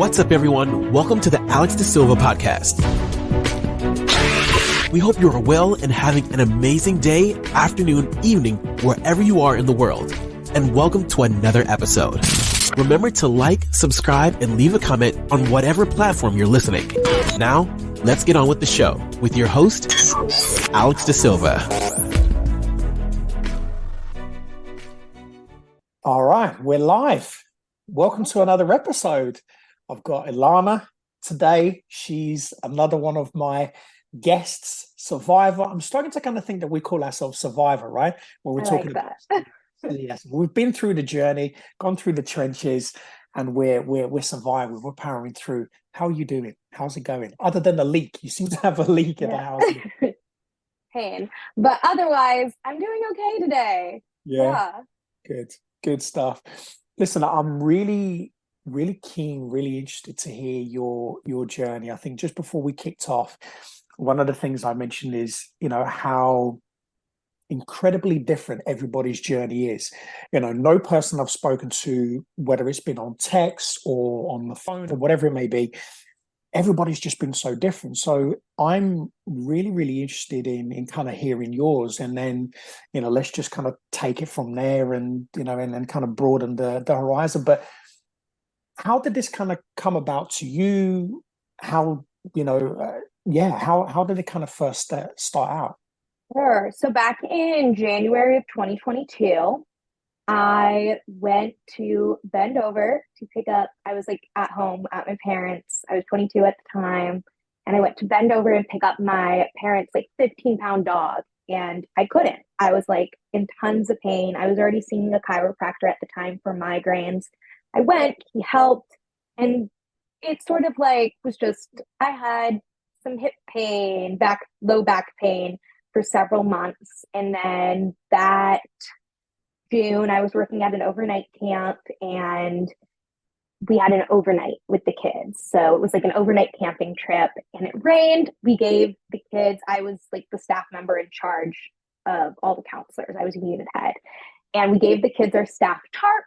What's up, everyone? Welcome to the Alex de Silva podcast. We hope you are well and having an amazing day, afternoon, evening, wherever you are in the world. And welcome to another episode. Remember to like, subscribe, and leave a comment on whatever platform you're listening. Now, let's get on with the show with your host, Alex de Silva. All right, we're live. Welcome to another episode. I've got Elana today. She's another one of my guests, Survivor. I'm starting to kind of think that we call ourselves Survivor, right? When we're talking about yes, we've been through the journey, gone through the trenches, and we're surviving. We're powering through. How are you doing? How's it going? Other than the leak, you seem to have a leak in the house. Pain, but otherwise, I'm doing okay today. Yeah. Good stuff. Listen, I'm really keen, really interested to hear your journey. I think just before we kicked off, one of the things I mentioned is, how incredibly different everybody's journey is. No person I've spoken to, whether it's been on text or on the phone or whatever it may be, everybody's just been so different. So I'm really interested in kind of hearing yours, and then, let's just kind of take it from there and, and kind of broaden the horizon. But how did this kind of come about to you? How, how did it kind of first start out? Sure. So back in January of 2022, I went to bend over to pick up, I was like at home at my parents. I was 22 at the time. And I went to bend over and pick up my parents' like 15-pound dog. And I couldn't. I was like in tons of pain. I was already seeing a chiropractor at the time for migraines. I went, he helped. And it sort of like was just, I had some hip pain, low back pain for several months. And then that June, I was working at an overnight camp, and we had an overnight with the kids. So it was like an overnight camping trip, and it rained. We gave the kids, I was like the staff member in charge of all the counselors. I was a unit head. And we gave the kids our staff tarp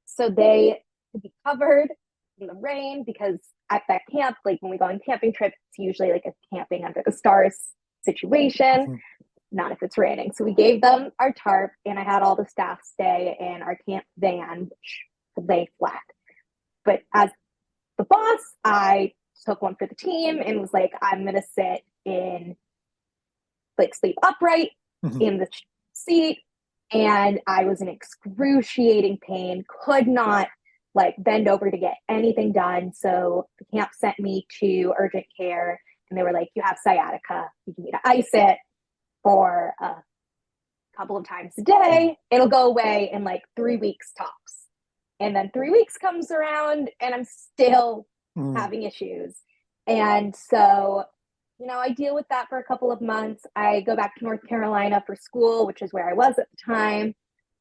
so they could be covered in the rain, because at that camp, like when we go on camping trips, it's usually like a camping under the stars situation. Not if it's raining. So we gave them our tarp, and I had all the staff stay in our camp van, which could lay flat. But as the boss, I took one for the team and was like, I'm going to sit in, like, sleep upright in the seat. And I was in excruciating pain, could not like bend over to get anything done. So the camp sent me to urgent care, and they were like, you have sciatica. You need to ice it for a couple of times a day. It'll go away in like 3 weeks tops. And then 3 weeks comes around, and I'm still having issues. And so, I deal with that for a couple of months. I go back to North Carolina for school, which is where I was at the time.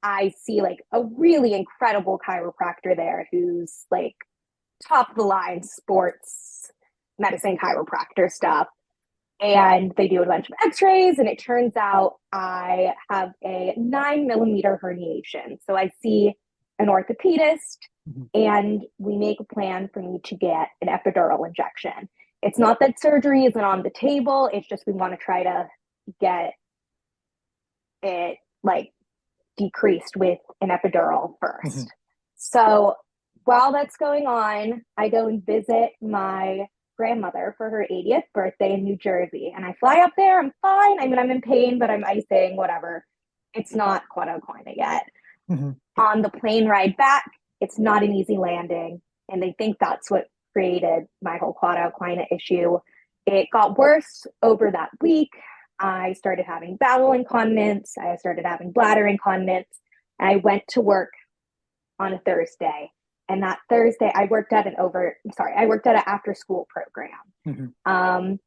I see like a really incredible chiropractor there who's like top of the line sports medicine chiropractor stuff. And they do a bunch of x-rays, and it turns out I have a 9-millimeter herniation. So I see an orthopedist, and we make a plan for me to get an epidural injection. It's not that surgery isn't on the table. It's just we want to try to get it like decreased with an epidural first. So while that's going on, I go and visit my grandmother for her 80th birthday in New Jersey. And I fly up there. I'm fine. I mean, I'm in pain, but I'm icing, whatever. It's not cauda equina yet. On the plane ride back, it's not an easy landing. And they think that's what created my whole cauda equina issue. It got worse over that week. I started having bowel incontinence. I started having bladder incontinence. And I went to work on a Thursday. And that Thursday, I worked at an after-school program. And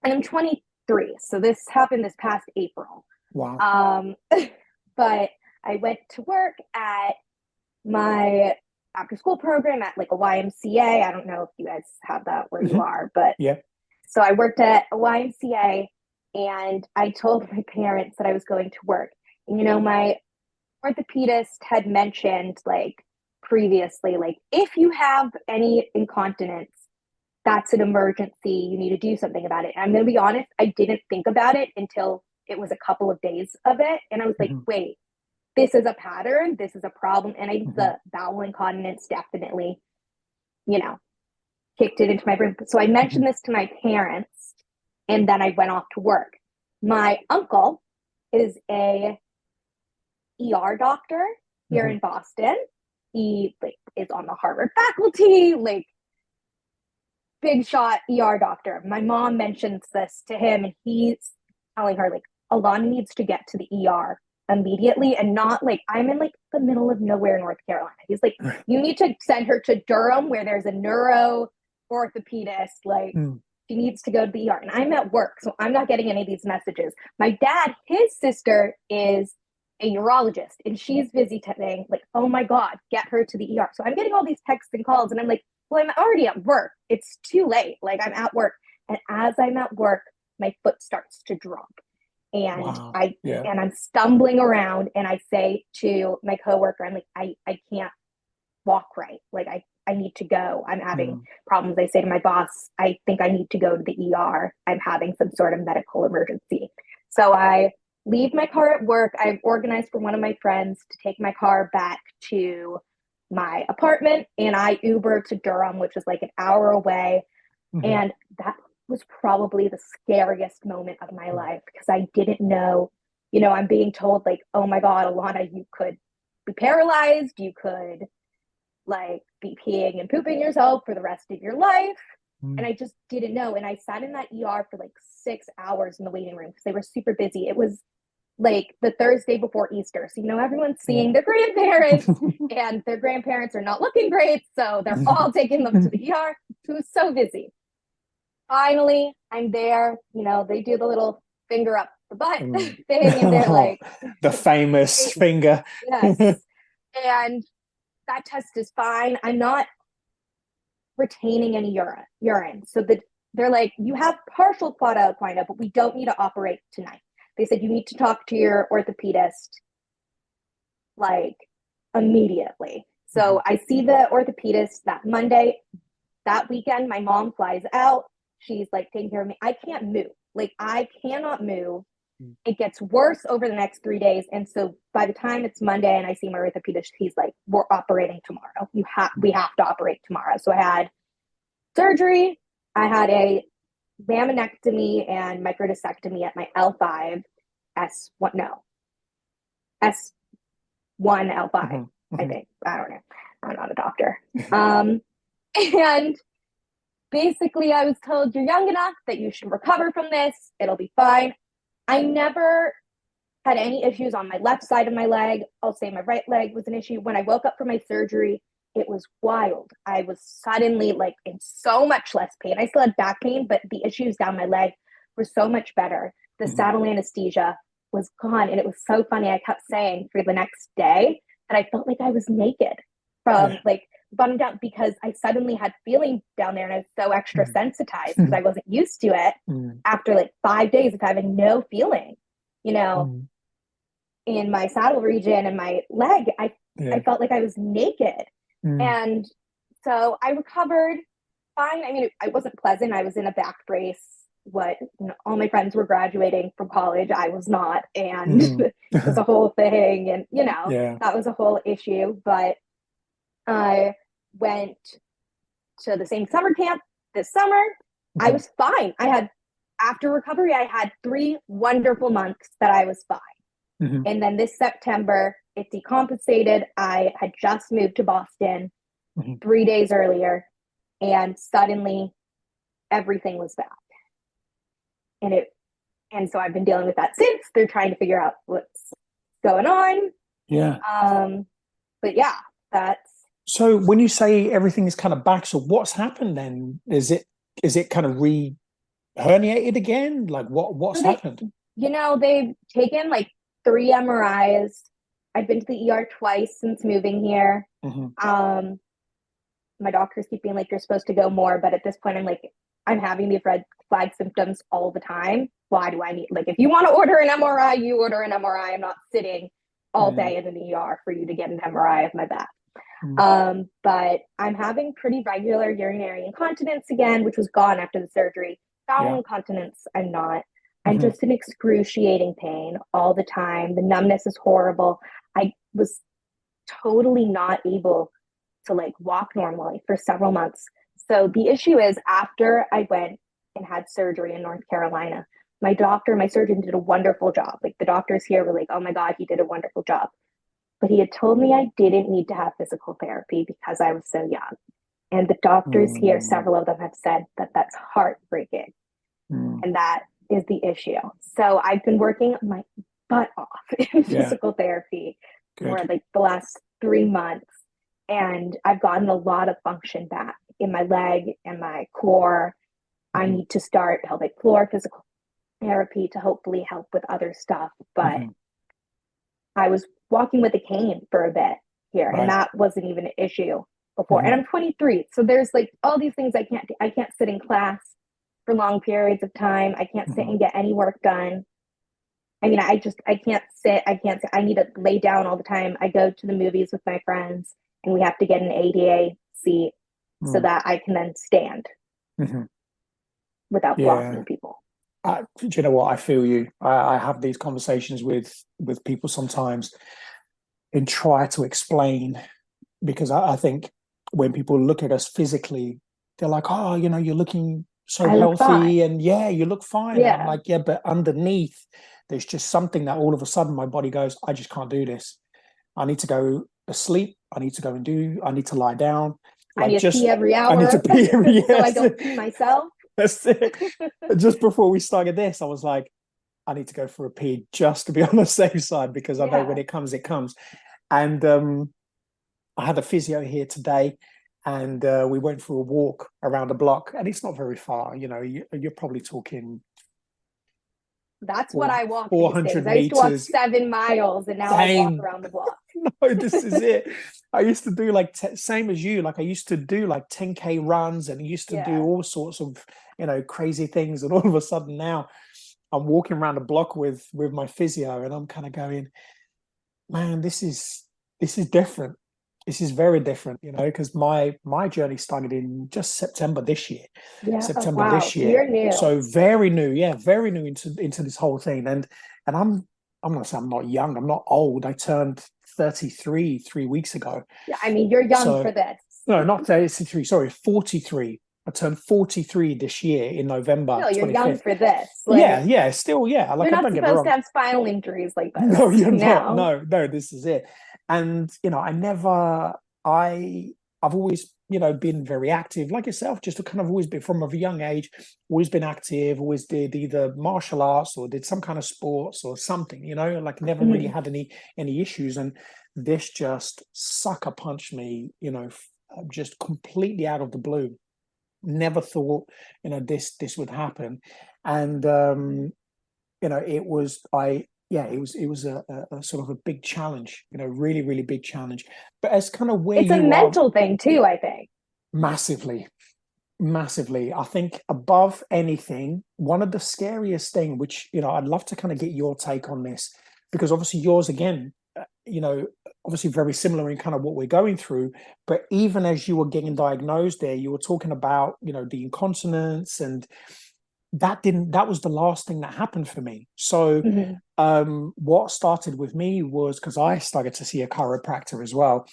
I'm 23, so this happened this past April. Wow. But I went to work at my after-school program at like a YMCA. I don't know if you guys have that where you are, but so I worked at a YMCA, and I told my parents that I was going to work. And, my orthopedist had mentioned like previously, like, if you have any incontinence, that's an emergency. You need to do something about it. And I'm going to be honest, I didn't think about it until it was a couple of days of it. And I was like, wait, this is a pattern. This is a problem. And the bowel incontinence definitely, you know, kicked it into my brain. So I mentioned this to my parents, and then I went off to work. My uncle is a ER doctor here in Boston. He is on the Harvard faculty, big shot ER doctor. My mom mentions this to him, and he's telling her, Elana needs to get to the ER immediately, and not I'm in the middle of nowhere, North Carolina. He's like, you need to send her to Durham, where there's a neuro orthopedist. She needs to go to the ER. And I'm at work, so I'm not getting any of these messages. My dad, his sister is a urologist, and she's visiting, oh my God, get her to the ER. So I'm getting all these texts and calls, and I'm like, well, I'm already at work. It's too late. I'm at work. And as I'm at work, my foot starts to drop. And and I'm stumbling around, and I say to my coworker, I'm like, I can't walk right. I need to go. I'm having problems. I say to my boss, I think I need to go to the ER. I'm having some sort of medical emergency. So I leave my car at work. I've organized for one of my friends to take my car back to my apartment, and I Uber to Durham, which is an hour away. And that was probably the scariest moment of my life, because I didn't know, I'm being told oh my God, Elana, you could be paralyzed. You could be peeing and pooping yourself for the rest of your life. And I just didn't know. And I sat in that ER for 6 hours in the waiting room, because they were super busy. It was the Thursday before Easter. So, everyone's seeing their grandparents and their grandparents are not looking great. So they're all taking them to the ER. It was so busy. Finally, I'm there. They do the little finger up the butt thing, and they're the famous finger. Yes. And that test is fine. I'm not retaining any urine. So they're you have partial cauda equina, but we don't need to operate tonight. They said you need to talk to your orthopedist immediately. So I see the orthopedist that Monday. That weekend, my mom flies out. She's taking care of me. I can't move. I cannot move. It gets worse over the next 3 days. And so by the time it's Monday and I see my orthopedist, he's like, we're operating tomorrow. We have to operate tomorrow. So I had surgery. I had a laminectomy and microdiscectomy at my L5, S1 L5, I think. I don't know. I'm not a doctor. And basically I was told, you're young enough that you should recover from this. It'll be fine. I never had any issues on my left side of my leg. I'll say my right leg was an issue. When I woke up from my surgery, it was wild. I was suddenly in so much less pain. I still had back pain, but the issues down my leg were so much better. The saddle anesthesia was gone. And it was so funny. I kept saying for the next day that I felt like I was naked from bottom down, because I suddenly had feeling down there, and I was so extra sensitized because I wasn't used to it after 5 days of having no feeling, in my saddle region and my leg. I felt like I was naked. And so I recovered fine. I mean, it wasn't pleasant. I was in a back brace. All my friends were graduating from college. I was not. And it was a whole thing. And, that was a whole issue. But I went to the same summer camp this summer. I was fine. After recovery, I had 3 wonderful months that I was fine. And then this September, it decompensated. I had just moved to Boston 3 days earlier, and suddenly everything was back. And so I've been dealing with that since. They're trying to figure out what's going on. Yeah. But yeah, that's. So when you say everything is kind of back, so what's happened then? Is it kind of herniated again? What's happened? They've taken 3 MRIs. I've been to the ER twice since moving here. My doctors keep being you're supposed to go more, but at this point I'm having these red flag symptoms all the time. Why do I need, if you want to order an MRI, you order an MRI. I'm not sitting all day in an ER for you to get an MRI of my back. But I'm having pretty regular urinary incontinence again, which was gone after the surgery. Bowel Yeah. incontinence, I'm not. I'm just in excruciating pain all the time. The numbness is horrible. I was totally not able to like walk normally for several months. So the issue is after I went and had surgery in North Carolina, my surgeon did a wonderful job. Like the doctors here were like, oh my God, he did a wonderful job. But he had told me I didn't need to have physical therapy because I was so young. And the doctors here, several of them have said that that's heartbreaking. And that is the issue. So I've been working my butt off in physical therapy for like the last 3 months. And I've gotten a lot of function back in my leg and my core. I need to start pelvic floor physical therapy to hopefully help with other stuff. But I was walking with a cane for a bit here, and that wasn't even an issue before. And I'm 23, so there's like all these things I can't do. I can't sit in class for long periods of time. I can't sit and get any work done. I mean, I can't sit. I need to lay down all the time. I go to the movies with my friends, and we have to get an ADA seat so that I can then stand without blocking people. Do you know what? I feel you. I have these conversations with people sometimes and try to explain, because I think when people look at us physically, they're like, oh, you know, you're looking so healthy and you look fine. And I'm like, yeah, but underneath there's just something that all of a sudden my body goes, I just can't do this. I need to go to sleep. I need to lie down. Like, I need to pee every hour. I need to pee every so I don't pee myself. That's it. Just before we started this, I was like, I need to go for a pee just to be on the safe side, because I know when it comes, it comes. And I had a physio here today, and we went for a walk around the block, and it's not very far. You know, you're probably talking. That's what I walk 400 these days. meters. I used to walk 7 miles, and now I walk around the block. No, this is it. I used to do like same as you. Like I used to do like 10K runs, and I used to do all sorts of, you know, crazy things. And all of a sudden now I'm walking around the block with my physio, and I'm kind of going, man, this is different. This is very different, you know, because my journey started in just September this year. This year. You're new. So very new, very new into this whole thing. And I'm gonna say I'm not young, I'm not old. I turned 33 3 weeks ago. Yeah, I mean, you're young for this. No, not 33, sorry, 43. I turned 43 this year in November. No, you're 25th. young for this. Like, still. Like, you're not supposed to have spinal injuries like this. No, you're not. No, this is it. And, you know, I've always, you know, been very active, like yourself, just to kind of always been from a young age, always been active, always did either martial arts or did some kind of sports or something, you know, like never really had any issues. And this just sucker punched me, you know, just completely out of the blue. Never thought, you know, this would happen. And, you know, it was a sort of a big challenge, you know, really, really big challenge. But as kind of where it's a mental thing too, I think. Massively. I think above anything, one of the scariest thing, which, you know, I'd love to kind of get your take on this, because obviously yours, again, you know, obviously very similar in kind of what we're going through. But even as you were getting diagnosed there, you were talking about, you know, the incontinence, and that was the last thing that happened for me. So what started with me was, because I started to see a chiropractor as well.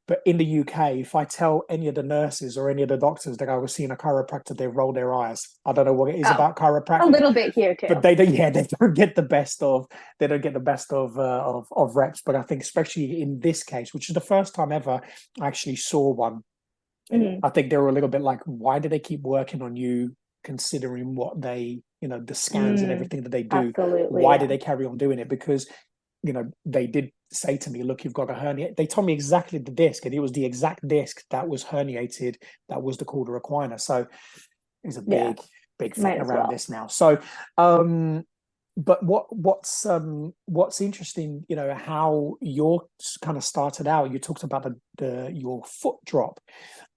But in the UK, if I tell any of the nurses or any of the doctors that I was seeing a chiropractor, they roll their eyes. I don't know what it is about chiropractic. A little bit here too. But they don't get the best of reps. But I think especially in this case, which is the first time ever I actually saw one, I think they were a little bit like, why do they keep working on you, considering what they, you know, the scans and everything that they do? Absolutely, why do they carry on doing it? Because, you know, they did say to me, look, you've got a hernia. They told me exactly the disc, and it was the exact disc that was herniated. That was the cauda equina. So there's a big thing around this now. So, but what's interesting, you know, how you're kind of started out, you talked about your foot drop.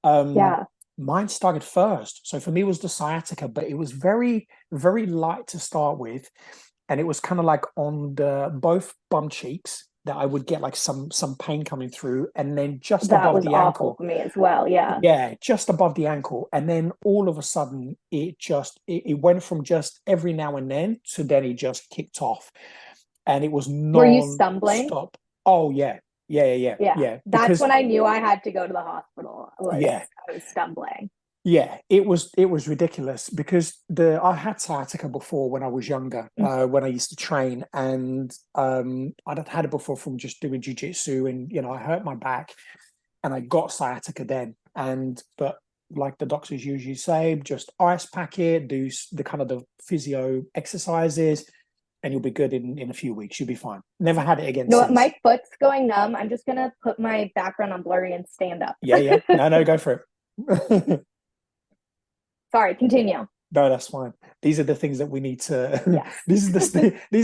Mine started first. So for me, it was the sciatica, but it was very, very light to start with. And it was kind of like on both bum cheeks, that I would get like some pain coming through, and then just That above was the awful ankle. for me as well. Yeah. Yeah, just above the ankle. And then all of a sudden it went from just every now and then to then it just kicked off. And it was Were you stumbling? non-stop. Oh yeah. Yeah. That's Because when I knew I had to go to the hospital. yeah, I was stumbling. yeah, it was ridiculous because I had sciatica before when I was younger, when I used to train, and I'd had it before from just doing jujitsu, and I hurt my back, and I got sciatica then, but like the doctors usually say, just ice pack it, do the kind of the physio exercises, and you'll be good in a few weeks. You'll be fine. Never had it again You know what? since. My foot's going numb. I'm just gonna put my background on blurry and stand up. Yeah. No, go for it. Sorry, continue. No, that's fine. These are the things that we need to. Yes. These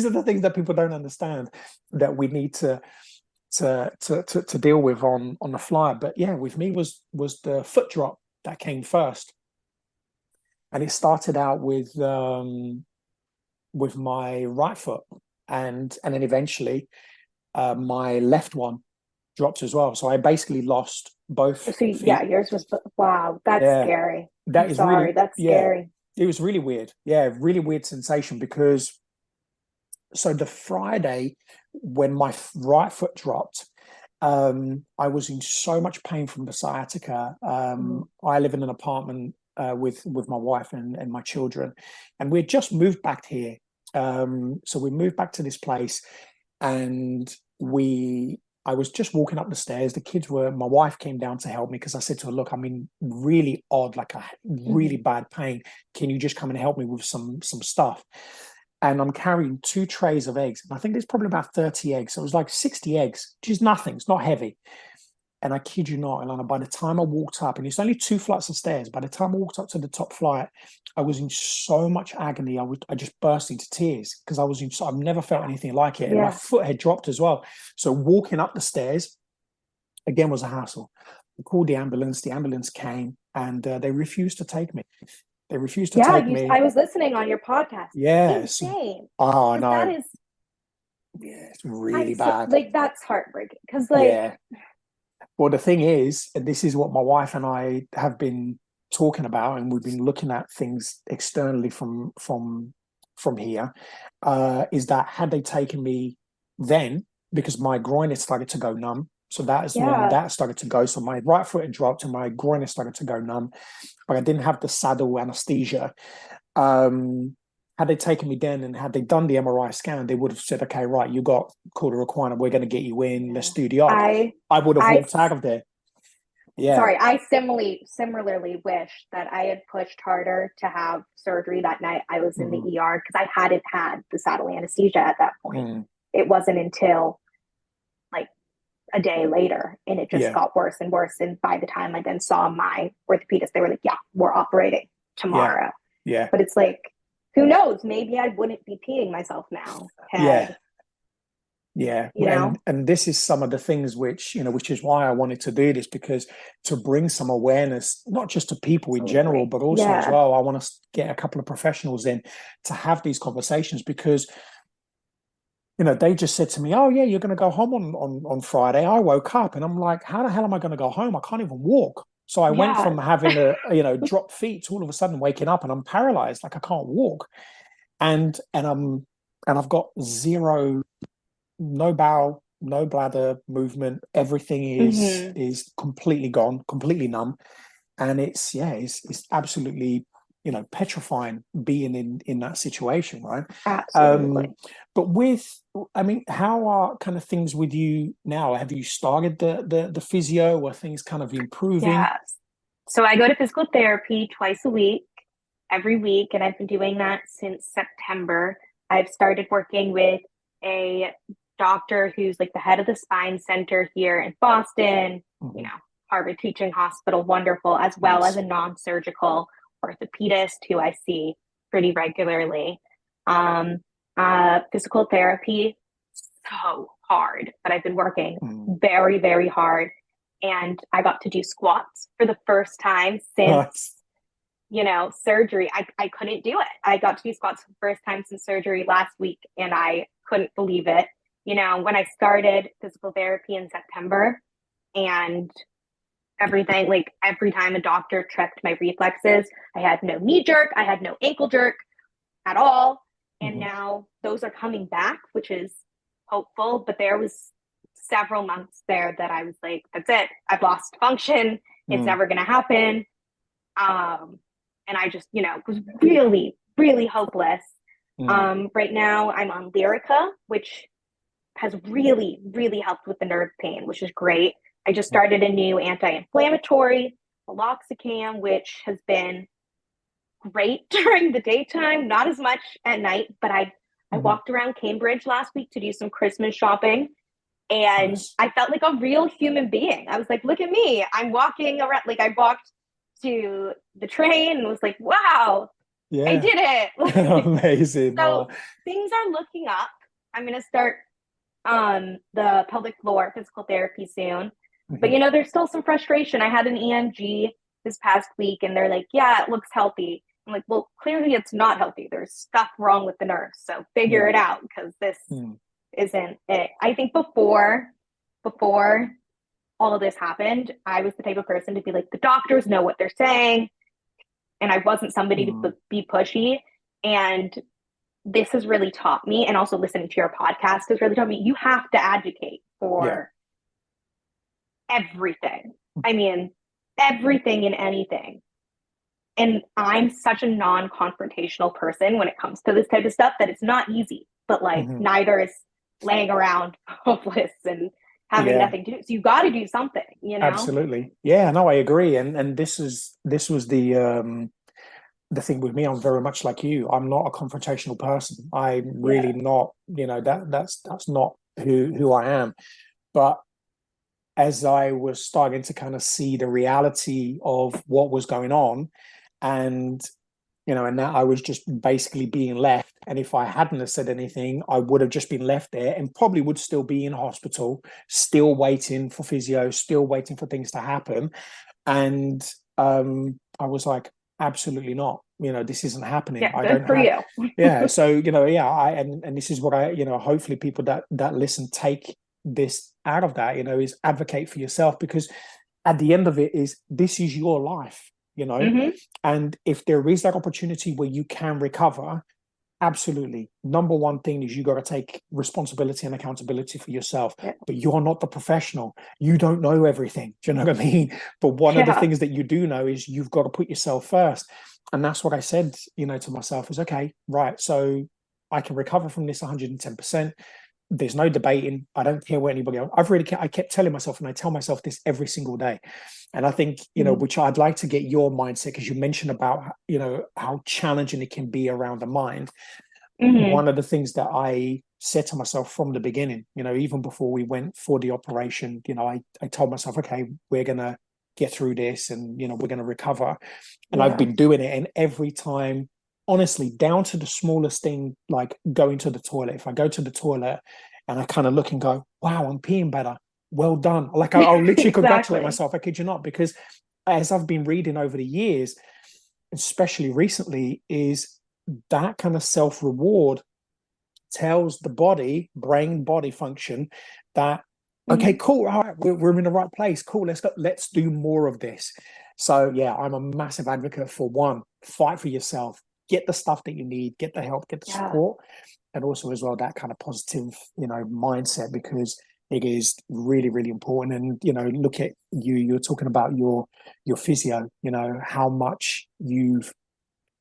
are the things that people don't understand that we need to deal with on the fly. But yeah, with me was the foot drop that came first, and it started out with my right foot, and then eventually my left one dropped as well. So I basically lost both So feet. yeah, yours was wow. That's Yeah, scary. that I'm is sorry. really That's scary. It was really weird. Yeah, really weird sensation because so the Friday when my right foot dropped, I was in so much pain from the sciatica. I live in an apartment with my wife and my children, and we had just moved back here. So we moved back to this place, and I was just walking up the stairs. My wife came down to help me because I said to her, look, I'm in really odd, like a really bad pain. Can you just come and help me with some stuff? And I'm carrying 2 trays of eggs. And I think there's probably about 30 eggs. So it was like 60 eggs, which is nothing. It's not heavy. And I kid you not, Elana, by the time I walked up, and it's only 2 flights of stairs, by the time I walked up to the top flight, I was in so much agony. I just burst into tears because I've never felt anything like it. And my foot had dropped as well. So walking up the stairs, again, was a hassle. I called the ambulance. The ambulance came, and they refused to take me. They refused to take me. I was listening on your podcast. Yes. Insane. Oh, no. That is, yeah, it's really bad. That's heartbreaking. Because yeah. Well, the thing is, and this is what my wife and I have been talking about, and we've been looking at things externally from here, is that had they taken me then, because my groin had started to go numb, so that is when that started to go. So my right foot had dropped and my groin had started to go numb, but I didn't have the saddle anesthesia. Had they taken me then and had they done the MRI scan, they would have said, okay, right, you got cauda equina, we're going to get you in, let's do the op. I would have walked out of there. Yeah. Sorry, I similarly wish that I had pushed harder to have surgery that night. I was in the ER because I hadn't had the saddle anesthesia at that point. It wasn't until like a day later, and it just got worse and worse. And by the time I then saw my orthopedist, they were like, yeah, we're operating tomorrow. Yeah. But it's like, who knows? Maybe I wouldn't be peeing myself now. Yeah. And this is some of the things which is why I wanted to do this, because to bring some awareness, not just to people in general, but also as well, I want to get a couple of professionals in to have these conversations, because they just said to me, oh yeah, you're going to go home on Friday. I woke up and I'm like, how the hell am I going to go home? I can't even walk. So I went from having drop feet to all of a sudden waking up and I'm paralyzed, like I can't walk, and I've got no bowel, no bladder movement. Everything is completely gone, completely numb, and it's absolutely petrifying being in that situation, right? Absolutely. But how are kind of things with you now? Have you started the physio? Are things kind of improving? Yes. So I go to physical therapy twice a week, every week, and I've been doing that since September. I've started working with a doctor who's like the head of the spine center here in Boston, Harvard Teaching Hospital, wonderful, as well as a non-surgical orthopedist who I see pretty regularly. Physical therapy, so hard, but I've been working very, very hard. And I got to do squats for the first time since, surgery. I couldn't do it. I got to do squats for the first time since surgery last week, and I couldn't believe it. you know, when I started physical therapy in September and everything, like every time a doctor checked my reflexes, I had no knee jerk, I had no ankle jerk at all. And now those are coming back, which is hopeful. But there was several months there that I was like, that's it. I've lost function. It's never going to happen. And I just, you know, was really, really hopeless. Right now I'm on Lyrica, which has really, really helped with the nerve pain, which is great. I just started a new anti-inflammatory, meloxicam, which has been great during the daytime, not as much at night, but I walked around Cambridge last week to do some Christmas shopping, and I felt like a real human being. I was like, look at me. I'm walking around, like I walked to the train and was like, wow, I did it. Amazing. So things are looking up. I'm going to start the pelvic floor physical therapy soon. But, you know, there's still some frustration. I had an EMG this past week and they're like, yeah, it looks healthy. I'm like, well, clearly it's not healthy. There's stuff wrong with the nerves. So figure it out, because this isn't it. I think before all of this happened, I was the type of person to be like, the doctors know what they're saying. And I wasn't somebody to be pushy. And this has really taught me, and also listening to your podcast has really taught me, you have to advocate for everything. I mean, everything and anything. And I'm such a non-confrontational person when it comes to this type of stuff that it's not easy, but like neither is laying around hopeless and having nothing to do. So you got to do something, you know? Absolutely. Yeah, no, I agree. And this was the thing with me. I'm very much like you. I'm not a confrontational person. I'm really not, you know, that's not who I am. But as I was starting to kind of see the reality of what was going on, and you know, and that I was just basically being left. And if I hadn't have said anything, I would have just been left there and probably would still be in hospital, still waiting for physio, still waiting for things to happen. And I was like, absolutely not. You know, this isn't happening. Yeah, I good don't for have, you. yeah. So, you know, and this is what I, you know, hopefully people that listen take this out of that, you know, is advocate for yourself, because at the end of it is, this is your life, you know. And if there is that opportunity where you can recover, absolutely. Number one thing is you got to take responsibility and accountability for yourself. But you're not the professional. You don't know everything. Do you know what I mean? But one of the things that you do know is you've got to put yourself first. And that's what I said, you know, to myself is, okay, right. So I can recover from this 110%. There's no debating. I don't care what anybody else. I kept telling myself, and I tell myself this every single day. And I think, you know, which I'd like to get your mindset, because you mentioned about, you know, how challenging it can be around the mind. One of the things that I said to myself from the beginning, you know, even before we went for the operation, you know, I told myself, okay, we're going to get through this and, you know, we're going to recover. And I've been doing it. And every time, honestly, down to the smallest thing, like going to the toilet. If I go to the toilet and I kind of look and go, wow, I'm peeing better. Well done. Like I'll literally congratulate myself. I kid you not, because as I've been reading over the years, especially recently, is that kind of self-reward tells the brain body function that, okay, cool, all right, we're in the right place, cool, let's do more of this. So yeah, I'm a massive advocate for, one, fight for yourself, get the stuff that you need, get the help, get the support, and also as well that kind of positive, you know, mindset, because it is really, really important. And, you know, look at you're talking about your physio, you know, how much you've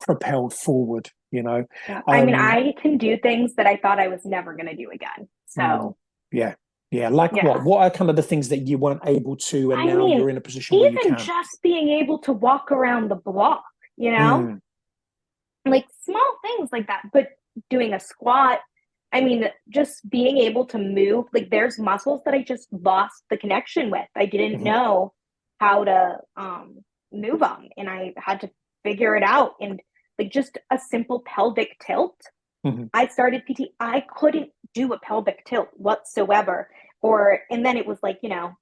propelled forward, you know. I mean, I can do things that I thought I was never going to do again. So like what are kind of the things that you weren't able to, and now you're in a position where you can? Even just being able to walk around the block, you know, like small things like that. But doing a squat, I mean, just being able to move, like there's muscles that I just lost the connection with. I didn't know how to move them, and I had to figure it out. And like just a simple pelvic tilt. I started PT. I couldn't do a pelvic tilt whatsoever. And then it was like, you know,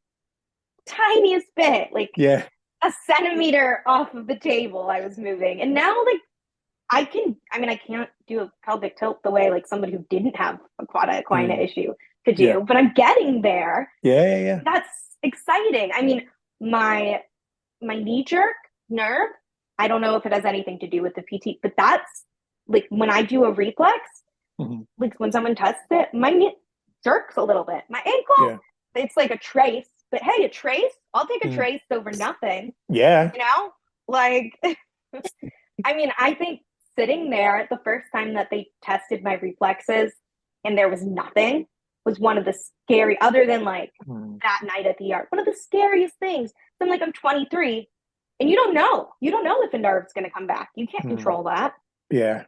tiniest bit, like a centimeter off of the table I was moving. And now like I can't do a pelvic tilt the way like somebody who didn't have a cauda equina issue to do, but I'm getting there. Yeah. That's exciting. I mean, my knee jerk nerve, I don't know if it has anything to do with the PT, but that's like when I do a reflex, like when someone tests it, my knee jerks a little bit. My ankle, it's like a trace, but hey, a trace, I'll take a trace over nothing. Yeah. You know, like, I mean, I think sitting there the first time that they tested my reflexes and there was nothing was one of the scary, other than like that night at the ER, one of the scariest things. So I'm like, I'm 23 and you don't know if a nerve's going to come back. You can't control that. Yeah.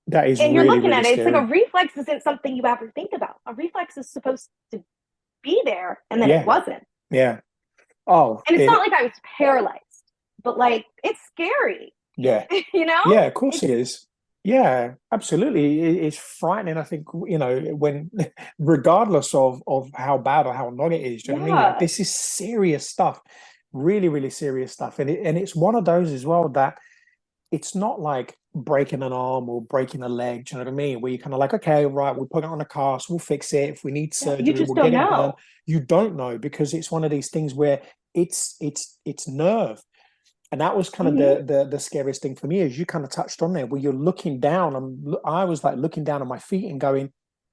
That is and really, you're looking really at it, scary. it's like a reflex isn't something you ever think about. A reflex is supposed to be there and then it wasn't. Yeah. Oh. And it's not like I was paralyzed, but like, it's scary. Yeah. You know? Yeah, of course it is. Yeah, absolutely. It's frightening. I think, when regardless of how bad or how not it is, do you know what I mean? Like, this is serious stuff, really, really serious stuff. And it's one of those as well that it's not like breaking an arm or breaking a leg, do you know what I mean? Where you're kind of like, okay, right, we'll put it on a cast, we'll fix it. If we need surgery, you just we'll don't get it know. done. You don't know, because it's one of these things where it's nerve. And that was kind of the scariest thing for me, as you kind of touched on there, where you're looking down. I was like looking down at my feet and going,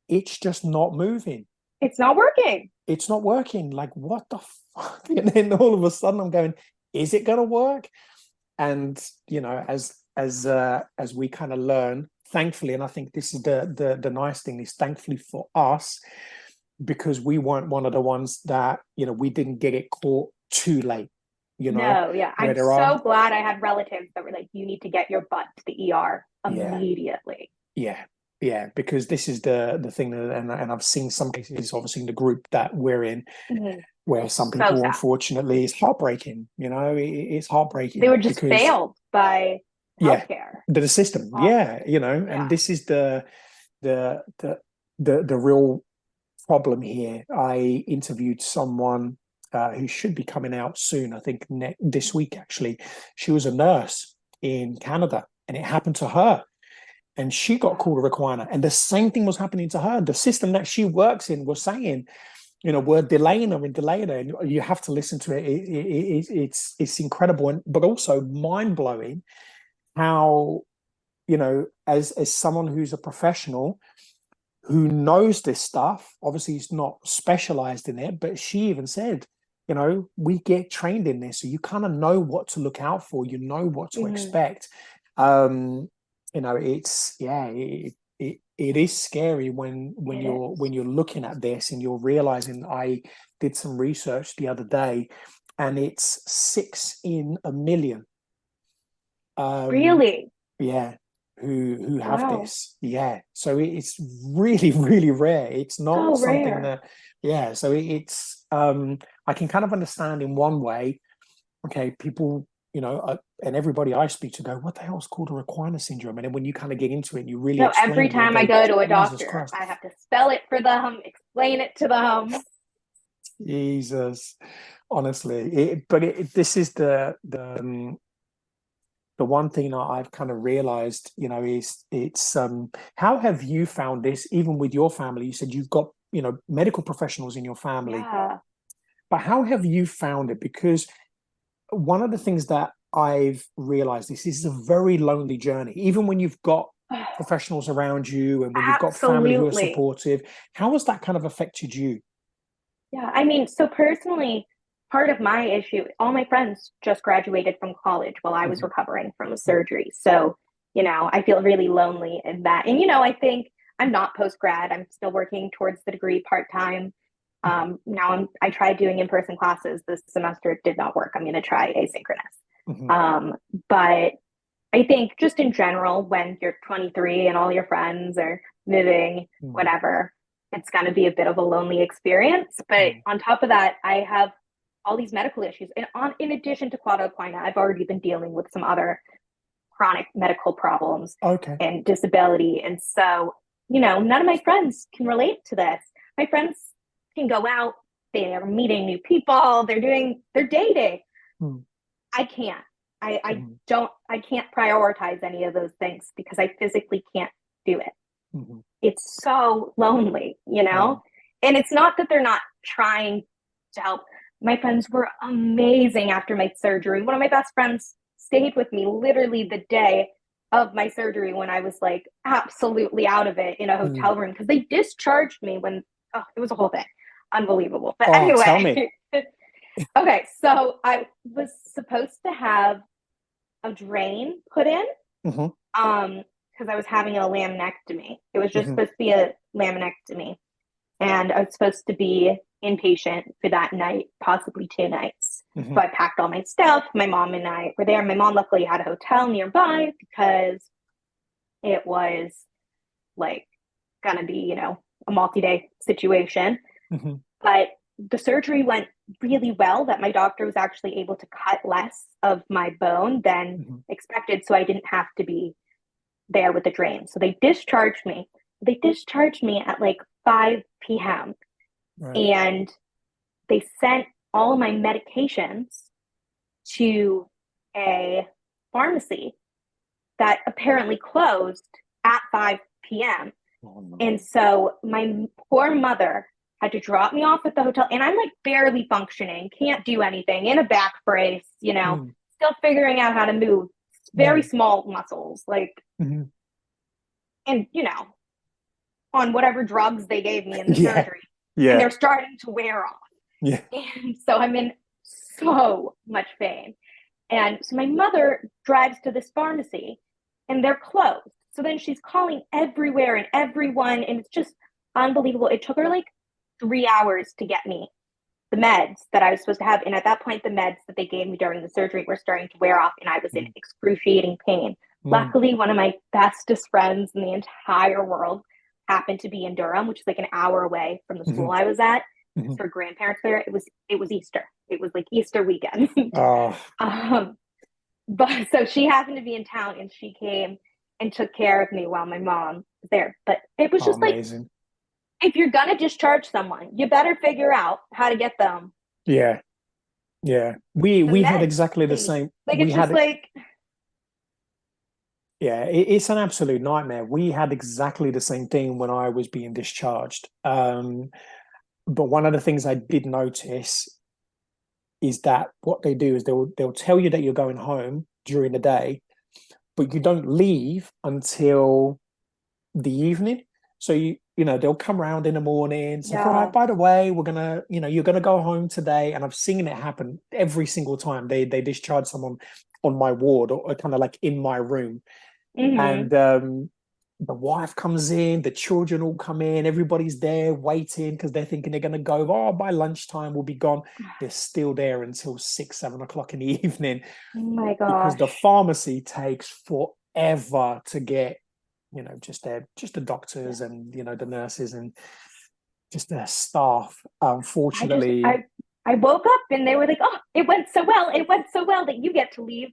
it's just not moving. It's not working. It's not working. Like, what the fuck? And then all of a sudden I'm going, is it going to work? And, as we kind of learn, thankfully, and I think this is the nice thing, is thankfully for us, because we weren't one of the ones that, we didn't get it caught too late. No, yeah. I'm so glad I had relatives that were like, you need to get your butt to the ER immediately. Yeah, because this is the thing that, and I've seen some cases, obviously in the group that we're in, where some people, unfortunately, it's heartbreaking. It's heartbreaking. They were just failed by healthcare. The system. And this is the real problem here. I interviewed someone who should be coming out soon, I think this week actually. She was a nurse in Canada, and it happened to her, and she got called a equina, and the same thing was happening to her. The system that she works in was saying, we're delaying her and delaying her, and you have to listen to it. It's incredible, but also mind-blowing how, as someone who's a professional who knows this stuff, obviously he's not specialized in it, but she even said, we get trained in this, so you kind of know what to look out for, what to expect. It is scary when you're looking at this and you're realizing. I did some research the other day, and it's 6 in a million. Really? Yeah. Who have this. Yeah. So it's really, really rare. It's not so something rare. that, so it's, I can kind of understand in one way, okay, people, and everybody I speak to go, what the hell is called a equina syndrome? And then when you kind of get into it and you really explain every it, time I go to a doctor, I have to spell it for them, explain it to them. Jesus, honestly. This is the one thing that I've kind of realized, is it's how have you found this, even with your family? You said you've got, medical professionals in your family. Yeah. But how have you found it? Because one of the things that I've realized, this is a very lonely journey, even when you've got professionals around you and when you've got family who are supportive. How has that kind of affected you? Yeah, I mean, so personally, part of my issue, all my friends just graduated from college while I was recovering from a surgery. So, I feel really lonely in that. And, I think I'm not post-grad. I'm still working towards the degree part-time. Now I tried doing in-person classes this semester. It did not work. I'm going to try asynchronous. But I think just in general, when you're 23 and all your friends are moving, whatever, it's going to be a bit of a lonely experience. But on top of that, I have all these medical issues. And in addition to cauda equina, I've already been dealing with some other chronic medical problems and disability. And so, none of my friends can relate to this. My friends can go out, they're meeting new people, they're dating. I can't. I can't prioritize any of those things because I physically can't do it. It's so lonely, And it's not that they're not trying to help. My friends were amazing after my surgery. One of my best friends stayed with me literally the day of my surgery when I was like absolutely out of it in a hotel room because they discharged me when it was a whole thing. Unbelievable. But Tell me. anyway, okay, so I was supposed to have a drain put in because I was having a laminectomy. It was just supposed to be a laminectomy, and I was supposed to be inpatient for that night, possibly 2 nights. So I packed all my stuff. My mom and I were there. My mom luckily had a hotel nearby because it was like gonna be, you know, a multi-day situation. But the surgery went really well that my doctor was actually able to cut less of my bone than expected. So I didn't have to be there with the drain. So they discharged me. They discharged me at like 5 p.m. Right. And they sent all of my medications to a pharmacy that apparently closed at 5 p.m. Oh, no. And so my poor mother had to drop me off at the hotel, and I'm like barely functioning, can't do anything, in a back brace, you know, still figuring out how to move very small muscles, like, and you know, on whatever drugs they gave me in the surgery. And they're starting to wear off. And so I'm in so much pain. And so my mother drives to this pharmacy and they're closed. So then she's calling everywhere and everyone, and it's just unbelievable. It took her like 3 hours to get me the meds that I was supposed to have. And at that point, the meds that they gave me during the surgery were starting to wear off, and I was in excruciating pain. Luckily, one of my bestest friends in the entire world happened to be in Durham, which is like an hour away from the school I was at. Her grandparents there. It was Easter. It was like Easter weekend. But so she happened to be in town, and she came and took care of me while my mom was there. But it was just amazing. Like, if you're gonna discharge someone, you better figure out how to get them. Yeah. We had exactly the same. Like, it's just like. Yeah, it's an absolute nightmare. We had exactly the same thing when I was being discharged. But one of the things I did notice is that what they do is they'll tell you that you're going home during the day, but you don't leave until the evening. So you know they'll come around in the morning, say, all right, by the way, we're gonna, you know, you're gonna go home today. And I've seen it happen every single time they discharge someone on my ward or kind of like in my room. And the wife comes in, the children all come in, everybody's there waiting because they're thinking they're going to go, oh, by lunchtime we'll be gone. They're still there until 6, 7 o'clock in the evening. Oh my gosh. Because the pharmacy takes forever to get, you know, just the doctors and, you know, the nurses and just the staff. Unfortunately, I woke up and they were like, oh, it went so well that you get to leave.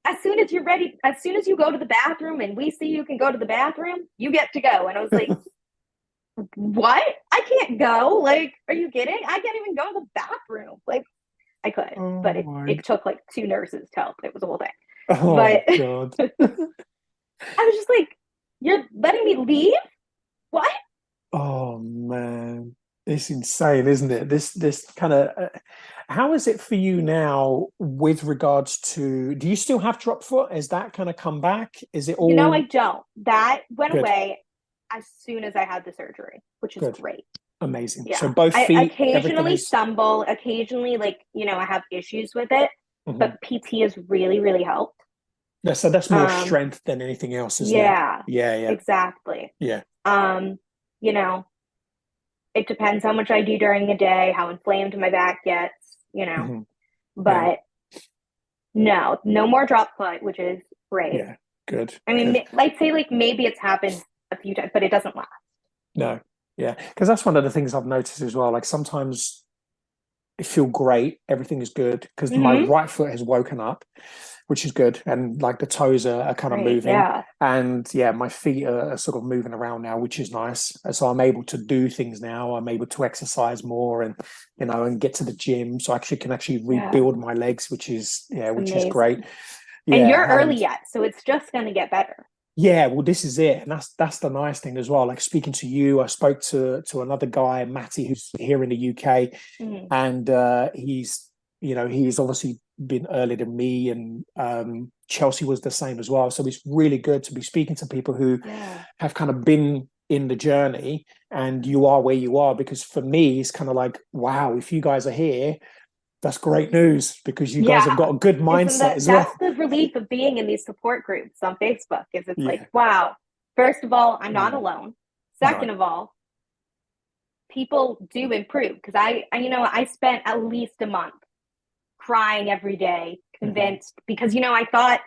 As soon as you're ready, as soon as you go to the bathroom and we see you can go to the bathroom, you get to go. And I was like, what? I can't go. Like, are you kidding? I can't even go to the bathroom. Like, I could, but it took like 2 nurses to help. It was a whole thing. Oh, God. I was just like, you're letting me leave? What? Oh, man. It's insane, isn't it? This kind of how is it for you now with regards to, do you still have drop foot? Is that kind of come back? Is it all? You know, I don't. That went away as soon as I had the surgery, which is great. Amazing. Yeah. So both feet. I occasionally stumble, occasionally, like, you know, I have issues with it, but PT has really, really helped. So that's more strength than anything else, isn't it? Yeah. Exactly. Yeah. You know, it depends how much I do during the day, how inflamed my back gets, you know, but no more drop foot, which is great. Yeah, good. I mean, I'd say like maybe it's happened a few times, but it doesn't last. No, yeah, because that's one of the things I've noticed as well. Like sometimes I feel great, everything is good because my right foot has woken up, which is good, and like the toes are kind of moving, and my feet are sort of moving around now, which is nice. So I'm able to do things now. I'm able to exercise more, and you know, and get to the gym. So I can rebuild my legs, which is is great. And you're early yet, so it's just going to get better. Yeah, well, this is it, and that's the nice thing as well. Like speaking to you, I spoke to another guy, Matty, who's here in the UK, Mhm. and he's obviously been earlier than me, and Chelsea was the same as well. So it's really good to be speaking to people who Yeah. have kind of been in the journey, and you are where you are. Because for me, it's kind of like, wow, if you guys are here, that's great news because you guys have Yeah. got a good Isn't mindset as that's well. the relief of being in these support groups on Facebook is it's like, Yeah. wow, first of all, I'm not Mm. alone. No. Second of all, people do improve because I spent at least a month crying every day, Hmm. convinced because I thought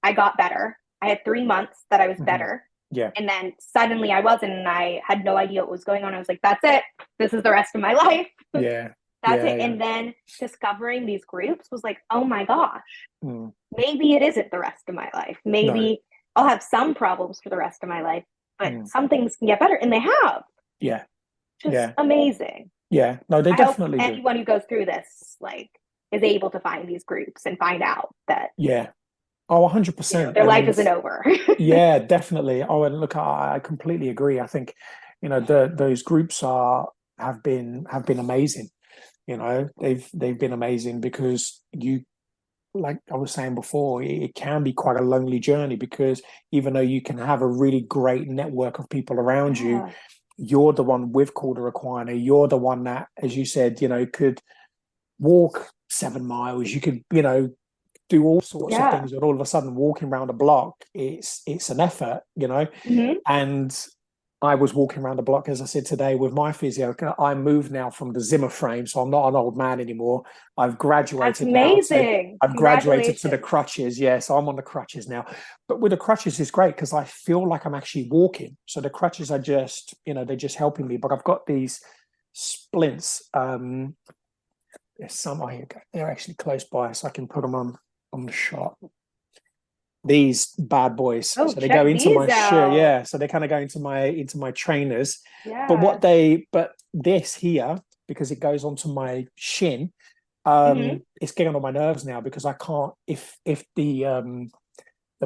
I got better. I had 3 months that I was Hmm. better. Yeah. And then suddenly I wasn't, and I had no idea what was going on. I was like, that's it. This is the rest of my life. Yeah. That's Yeah. it. Yeah. And then discovering these groups was like, oh my gosh, Mm. maybe it isn't the rest of my life. No. Maybe I'll have some problems for the rest of my life, but Mm. some things can get better. And they have. Yeah. Just Yeah. amazing. Yeah. No, they I hope definitely do. anyone who goes through this, is able to find these groups and find out that, Yeah. Oh, 100%. their life And isn't over. yeah, definitely. Oh, and look, I completely agree. I think, those groups have been amazing. They've been amazing because like I was saying before, it can be quite a lonely journey because even though you can have a really great network of people around you, Yeah. you're the one with cauda equina. You're the one that, as you said, could walk 7 miles. You could, do all sorts of Yeah. things, and all of a sudden walking around a block, it's an effort. Hmm. And I was walking around the block, as I said today, with my physio. I moved now from the Zimmer frame, so I'm not an old man anymore. I've That's graduated now to amazing. I've graduated to the Congratulations. crutches. Yeah, so I'm on the crutches now. But with the crutches is great because I feel like I'm actually walking. So the crutches are just, they're just helping me. But I've got these splints. There's some. Oh, here you go. They're actually close by, so I can put them on the shot. These bad boys. Oh, So they go check into my these shirt. out. Yeah. So they kind of go into my trainers. Yeah. But this here, because it goes onto my shin, Hmm. it's getting on my nerves now because I can't if the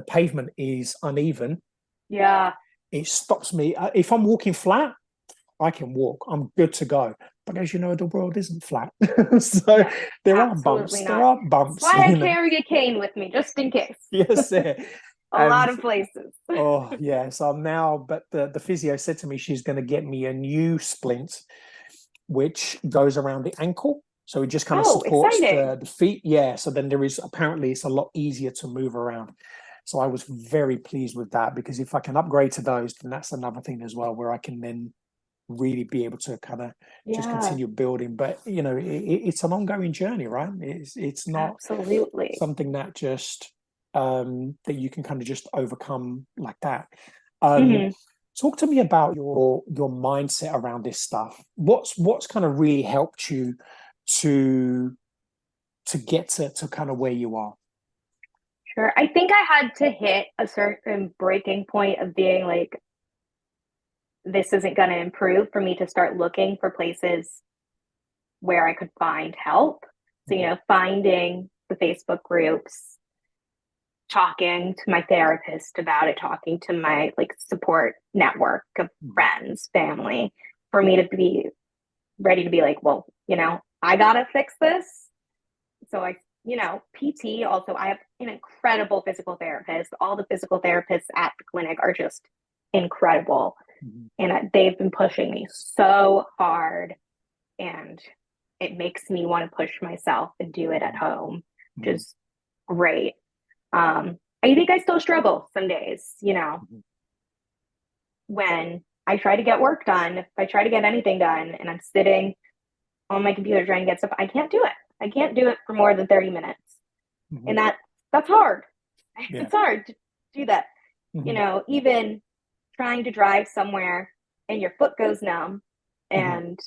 pavement is uneven, Yeah. it stops me. If I'm walking flat, I can walk. I'm good to go. But as you know, the world isn't flat. So No, there are absolutely bumps. There not. are That's bumps, why I carry a cane with me, just in case. Yes. A lot And of places. oh yeah, so I'm now, but the physio said to me she's going to get me a new splint, which goes around the ankle. So it just kind of Oh, supports exciting. the feet. Yeah. So then apparently it's a lot easier to move around. So I was very pleased with that because if I can upgrade to those, then that's another thing as well where I can then really be able to kind of just Yeah, continue building. But it's an ongoing journey, right? It's not absolutely. something that just that you can kind of just overcome like that. Hmm. Talk to me about your mindset around this stuff. What's kind of really helped you to get to kind of where you are? Sure. I think I had to hit a certain breaking point of being like, this isn't going to improve for me to start looking for places where I could find help. So, Mhm. finding the Facebook groups, talking to my therapist about it, talking to my support network of Mhm. friends, family, for me to be ready to be like, well, I gotta fix this. So PT also, I have an incredible physical therapist. All the physical therapists at the clinic are just incredible. Mhm. And they've been pushing me so hard. And it makes me want to push myself and do it at home, which Mhm. is great. I think I still struggle some days, Mhm. when I try to get work done, if I try to get anything done and I'm sitting on my computer trying to get stuff, I can't do it. I can't do it for more than 30 minutes. And Mhm. that's hard. Yeah. It's hard to do that. Mhm. Even trying to drive somewhere and your foot goes numb Mhm. and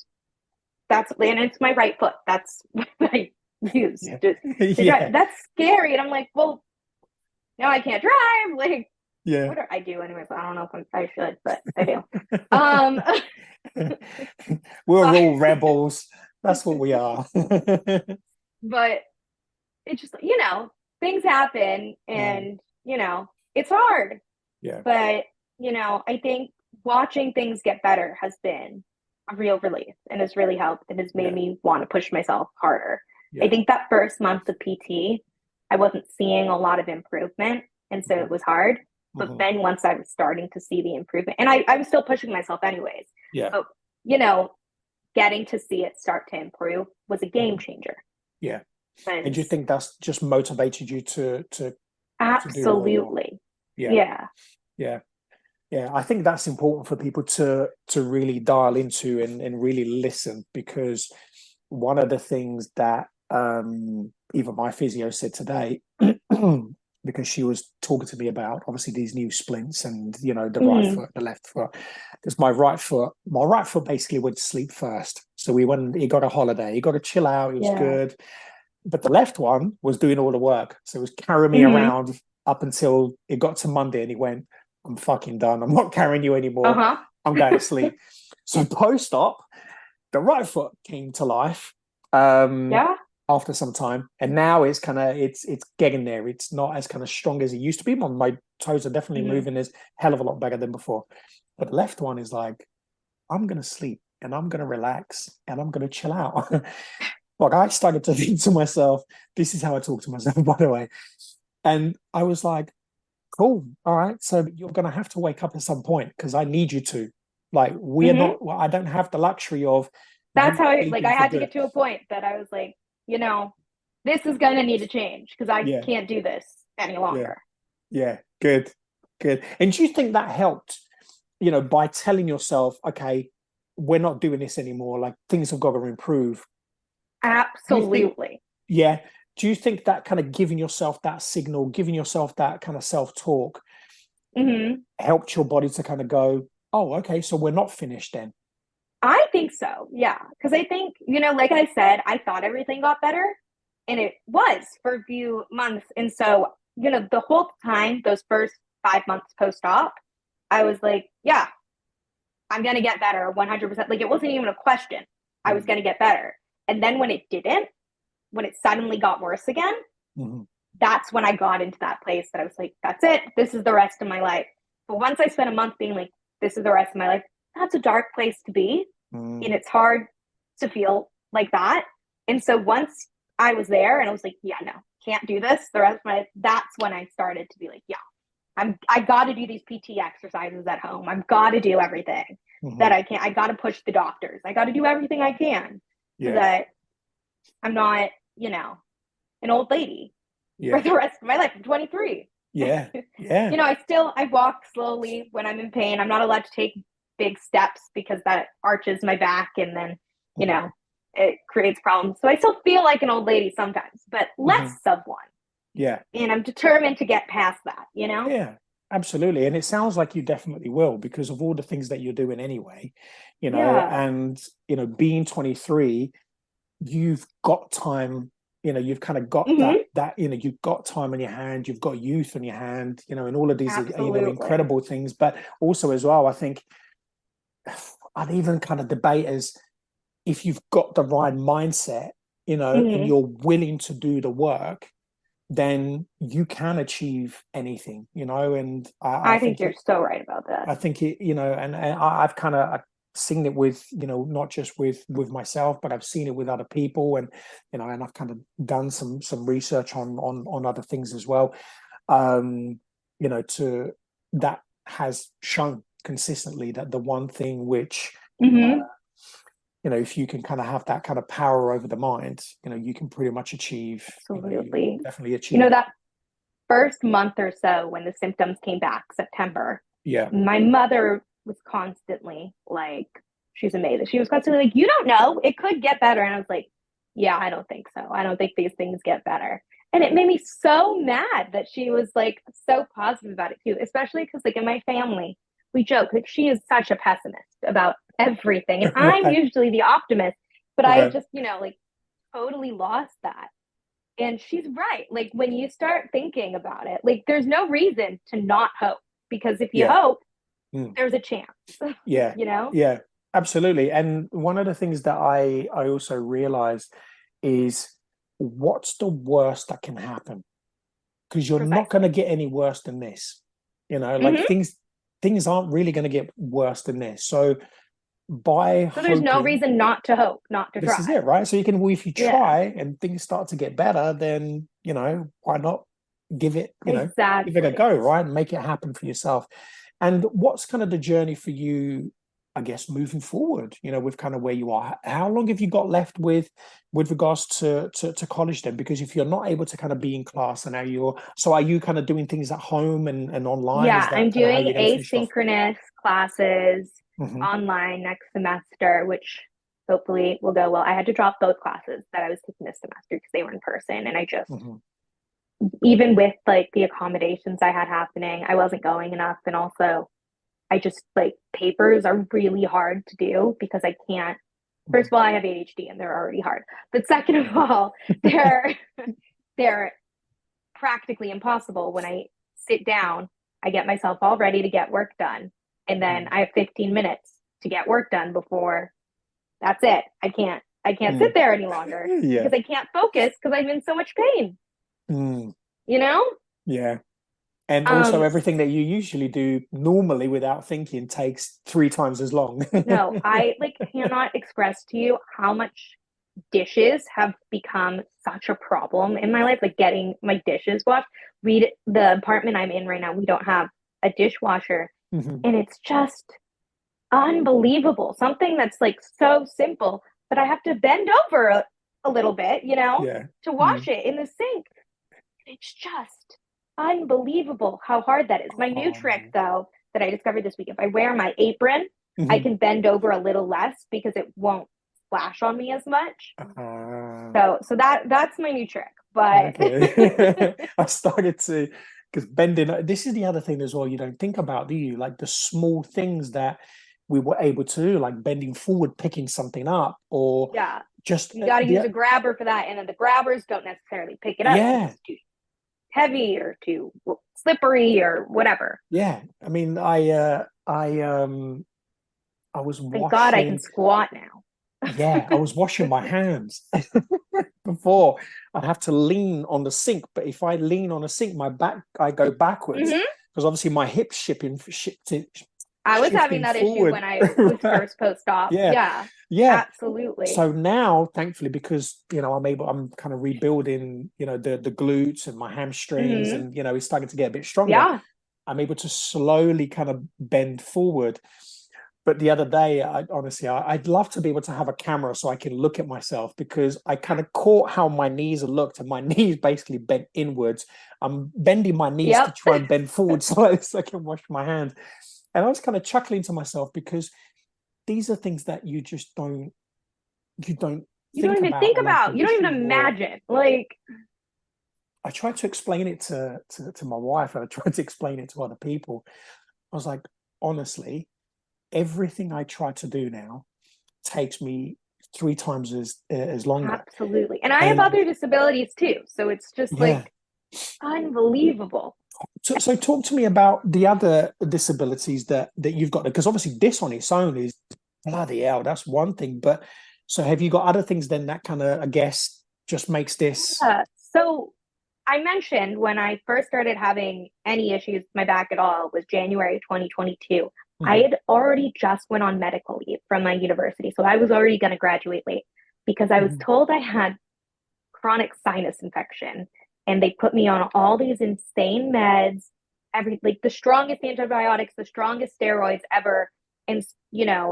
it's my right foot. That's what I use Yeah. to drive. Yeah. That's scary. And I'm like, well, now I can't drive. Yeah. What do I do anyway? So I don't know if I should, but I do. Um, We're uh, all rebels. That's what we are. but it's just, things happen Mm. and, it's hard. Yeah. But, I think watching things get better has been a real relief and has really helped and has made me want to push myself harder. I Yeah. think that first month of PT, I wasn't seeing a lot of improvement. And so it was hard. But then once I was starting to see the improvement, and I was still pushing myself anyways. Yeah. But, getting to see it start to improve was a game changer. Yeah. And do you And think that's just motivated you to do more? absolutely. Yeah. Yeah. Yeah. I think that's important for people to really dial into and really listen, because one of the things that even my physio said today, because she was talking to me about obviously these new splints and the right foot, the left foot. Because my right foot basically went to sleep first. So he got a holiday, he got to chill out, it was good. But the left one was doing all the work. So it was carrying me around up until it got to Monday, and he went, I'm fucking done. I'm not carrying you anymore. I'm going to sleep. So post-op, the right foot came to life after some time. And now it's it's getting there. It's not as kind of strong as it used to be. My toes are definitely moving as hell of a lot better than before. But the left one is like, I'm going to sleep and I'm going to relax and I'm going to chill out. Like, I started to think to myself, this is how I talk to myself, by the way. And I was like, cool. All right. So you're going to have to wake up at some point, because I need you to. Like, we are not, I don't have the luxury of. That's how I had to get to a point that I was like, this is going to need to change, because I can't do this any longer. Yeah. Good. And do you think that helped, by telling yourself, okay, we're not doing this anymore, like things have got to improve? Absolutely. Do you think that kind of giving yourself that signal, giving yourself that kind of self-talk helped your body to kind of go, oh, okay, so we're not finished then? I think so. Yeah. Because I think, like I said, I thought everything got better, and it was for a few months. And so, the whole time, those first 5 months post-op, I was like, yeah, I'm going to get better 100%. Like, it wasn't even a question. I was going to get better. And then when it suddenly got worse again, that's when I got into that place that I was like, that's it. This is the rest of my life. But once I spent a month being like, this is the rest of my life, that's a dark place to be. And it's hard to feel like that. And so once I was there and I was like, yeah, no, can't do this the rest of my life, that's when I started to be like, yeah, I got to do these PT exercises at home. I've got to do everything that I can. I got to push the doctors. I got to do everything I can so that I'm not, an old lady for the rest of my life. I'm 23. I walk slowly when I'm in pain. I'm not allowed to take big steps because that arches my back, and then, it creates problems. So I still feel like an old lady sometimes, but less of one. Yeah. And I'm determined to get past that, Yeah, absolutely. And it sounds like you definitely will, because of all the things that you're doing anyway, and, being 23, you've got time, you've kind of got that, you've got time on your hand, you've got youth on your hand, and all of these, incredible things. But also as well, I think I'd even kind of debate as if you've got the right mindset, and you're willing to do the work, then you can achieve anything, and I think you're so right about that. I think it, and I've kind of seen it with, not just with myself, but I've seen it with other people, and and I've kind of done some research on other things as well, to that has shown consistently that the one thing which if you can kind of have that kind of power over the mind, you can pretty much achieve. Absolutely. Definitely achieve. That first month or so when the symptoms came back, September, yeah, my mother was constantly like, she's amazing. She was constantly like, you don't know, it could get better. And I was like, yeah, I don't think so. I don't think these things get better. And it made me so mad that she was like so positive about it too, especially because like in my family, we joke, like she is such a pessimist about everything. And I'm usually the optimist, but I just, like totally lost that. And she's right. Like when you start thinking about it, like there's no reason to not hope, because if you hope, there's a chance. Yeah. Yeah, absolutely. And one of the things that I also realized is, what's the worst that can happen? Because you're not going to get any worse than this. You know, like things aren't really going to get worse than this. So So there's no hoping, reason not to hope, not to this try. is it, right? So you can, if you Yeah, try and things start to get better, then, you know, why not give it, give it a exactly. go, right? And make it happen for yourself. And what's kind of the journey for you, I guess, moving forward, you know, with kind of where you are? How long have you got left with regards to college then? Because if you're not able to kind of be in class and now so are you kind of doing things at home and online? Is Yeah, I'm that kind of how doing you're going to finish off? asynchronous classes Hmm. online next semester, which hopefully will go well. I had to drop both classes that I was taking this semester because they were in person, and I just, Hmm. even with like the accommodations I had happening, I wasn't going enough. And also, I just like papers are really hard to do because I can't. First of all, I have ADHD and they're already hard. But second of all, they're they're practically impossible. When I sit down, I get myself all ready to get work done, and then I have 15 minutes to get work done before that's it. I can't sit there any longer Yeah. because I can't focus because I'm in so much pain. Mm. You know? Yeah. And also Um, everything that you usually do normally without thinking takes 3 times as long. no, I like cannot express to you how much dishes have become such a problem in my life, like getting my dishes washed. The apartment I'm in right now, we don't have a dishwasher, Mhm. and it's just unbelievable. Something that's like so simple, but I have to bend over a little bit, Yeah. to Mm. wash it in the sink. It's just unbelievable how hard that is. My new trick, Oh. though, that I discovered this week, if I wear my apron, I Mhm. can bend over a little less because it won't splash on me as much. Ah, So that's my new trick. But okay. I started to, because bending, this is the other thing as well you don't think about, do you? Like the small things that we were able to do, like bending forward, picking something up, or yeah, just you got to use a grabber for that, and then the grabbers don't necessarily pick it up because yeah, it's too heavy or too slippery or whatever. yeah. I mean, I was Thank God I can washing. squat now. Yeah, I was washing my hands before. I'd have to lean on the sink, but if I lean on the sink, I go backwards Hmm. because obviously my hips I was having shifting that issue forward. when I was first post-op. Yeah, Yeah, yeah. absolutely. So now, thankfully, because I'm kind of rebuilding, the glutes and my hamstrings, Hmm. and it's starting to get a bit stronger. Yeah. I'm able to slowly kind of bend forward. But the other day, I'd love to be able to have a camera so I can look at myself, because I kind of caught how my knees looked, and my knees basically bent inwards. I'm bending my knees to Yep. try and bend forward so I can wash my hands. And I was kind of chuckling to myself because these are things that you don't You don't think even about think or like about. You don't wish even you would. imagine. Like, I tried to explain it to my wife, and I tried to explain it to other people. I was like, honestly, everything I try to do now takes me 3 times as longer. absolutely. And I have And other disabilities too. So it's just yeah, like unbelievable. so talk to me about the other disabilities that you've got, because obviously this on its own is bloody hell, that's one thing. But so have you got other things then that kind of, I guess, just makes this? So I mentioned when I first started having any issues with my back at all was January 2022. I Mhm. had already just went on medical leave from my university. So I was already going to graduate late because I was Mhm. told I had chronic sinus infection, and they put me on all these insane meds, like the strongest antibiotics, the strongest steroids ever. And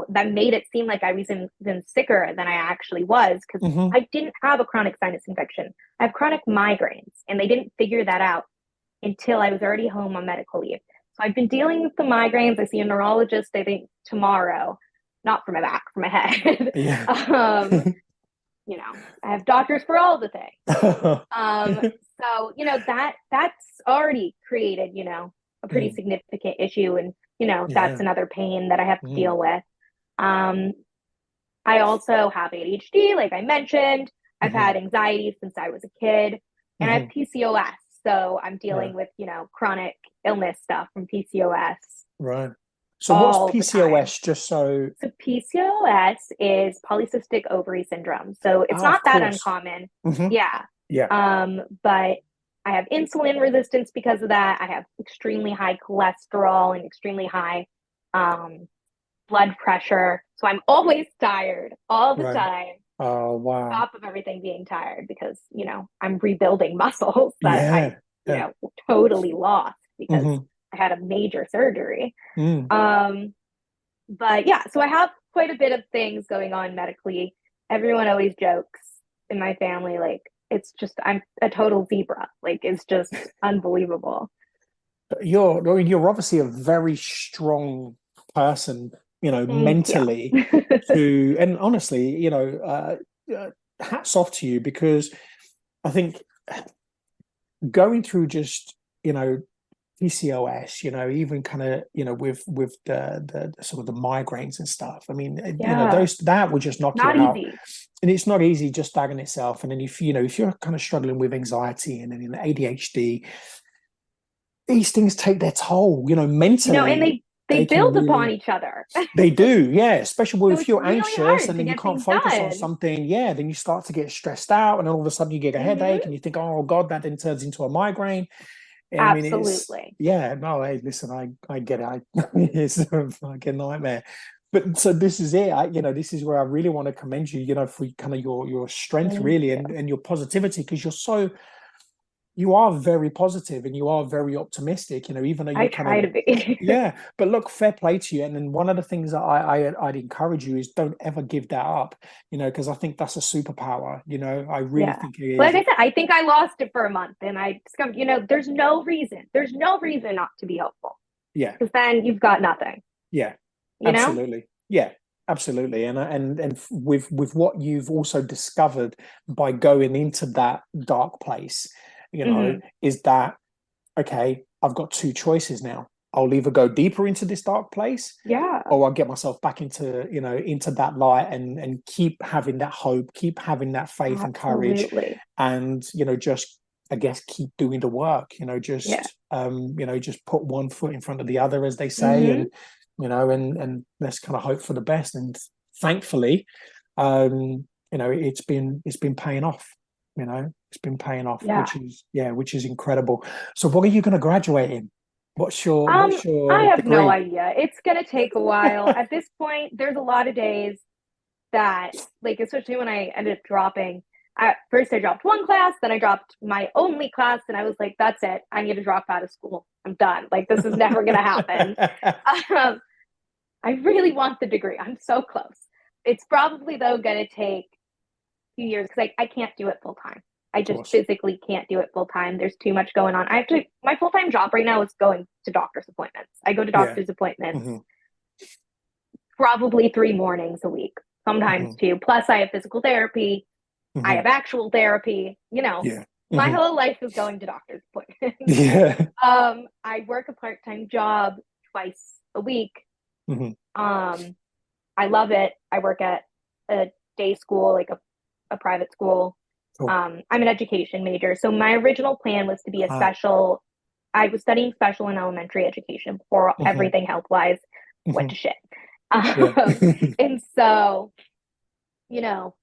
that made it seem like I was even sicker than I actually was, because Mhm. I didn't have a chronic sinus infection. I have chronic migraines, and they didn't figure that out until I was already home on medical leave. So I've been dealing with the migraines. I see a neurologist, I think, tomorrow, not for my back, for my head. Yeah. I have doctors for all the things. So that's already created, a pretty Mm. significant issue, and that's Yeah. another pain that I have to Mm. deal with. Um, I also have ADHD, like I mentioned. I've Mhm. had anxiety since I was a kid, and I have Mhm. PCOS. So I'm dealing Right. with, chronic illness stuff from PCOS Right. So what's all the time. PCOS? Just so. So PCOS is polycystic ovary syndrome. So it's Ah, of not that course. uncommon. Hmm. Yeah. Yeah. But I have insulin resistance because of that. I have extremely high cholesterol and extremely high blood pressure. So I'm always tired all the Right. time, Oh, on wow. top of everything being tired because, I'm rebuilding muscles that I, Yeah. Yeah. totally lost because Mm-hmm. I had a major surgery. Mm. But yeah, so I have quite a bit of things going on medically. Everyone always jokes in my family, like, I'm a total zebra. Like, it's just unbelievable. You're obviously a very strong person, Thank mentally you. and honestly, hats off to you because I think going through just, PCOS, even kind of, with the sort of the migraines and stuff. I mean, Yeah, those that would just knock you not out. easy. And it's not easy just staggering itself. And then if you're kind of struggling with anxiety and then ADHD, these things take their toll, And mentally they they can build upon really, each other. they do, yeah. Especially So if it's you're really anxious hard and to then you get can't things focus on done. something, yeah, then you start to get stressed out, and then all of a sudden you get a Hmm. headache and you think, oh God, that then turns into a migraine. I mean, it's Absolutely. yeah, no, hey, listen, I get it. It's like a nightmare. But so this is it. This is where I really want to commend you, for kind of your strength Thank really you. and your positivity because you are very positive and you are very optimistic, even though I you're kind try of, to be. yeah. But look, fair play to you. And then one of the things that I'd encourage you is don't ever give that up, because I think that's a superpower. I really Yeah. think it Like is. I said, I think I lost it for a month and I discovered, there's no reason not to be hopeful Yeah, because then you've got nothing, yeah, you know? absolutely. Yeah, absolutely. And with what you've also discovered by going into that dark place, Hmm. is that okay, I've got two choices now. I'll either go deeper into this dark place Yeah, or I'll get myself back into that light and keep having that hope, keep having that faith and courage absolutely. and just I guess keep doing the work, Yeah. just put one foot in front of the other, as they say, Hmm. and let's kind of hope for the best. And thankfully, it's been paying off, it's been paying off, Yeah. which is incredible. So what are you going to graduate in? What's I your have no degree? idea. It's gonna take a while. At this point, there's a lot of days that, like, especially when I ended up dropping. At first, I dropped one class, then I dropped my only class, and I was like, "That's it. I need to drop out of school. I'm done. Like, this is never gonna happen." Um, I really want the degree. I'm so close. It's probably though gonna take a few years because I can't do it full time. I Of just course. physically can't do it full time. There's too much going on. My full time job right now is going to doctor's appointments. I go to Yeah. doctor's appointments Hmm. probably 3 mornings a week, sometimes Hmm. two. Plus, I have physical therapy. I Hmm. have actual therapy. Yeah. My Hmm. whole life is going to doctor's appointments. Yeah. I work a part time job twice a week. Hmm. Um, I love it. I work at a day school, like a private school. Cool. I'm an education major. So my original plan was to be Ah. I was studying special and elementary education before Hmm. everything health wise went Hmm. to shit. Yeah. And so,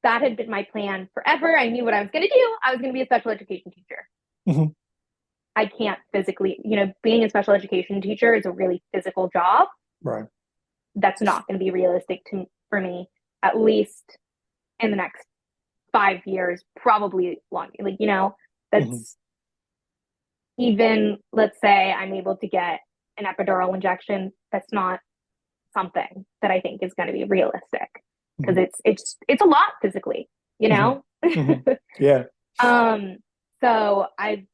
that had been my plan forever. I knew what I was going to do. I was going to be a special education teacher. Hmm. I can't physically, being a special education teacher is a really physical job. Right. That's not going to be realistic for me, at least in the next 5 years, probably long. Like, Hmm. that's even, let's say I'm able to get an epidural injection. That's not something that I think is going to be realistic because Hmm. it's a lot physically, you Hmm. know? Hmm. Yeah. um, so I,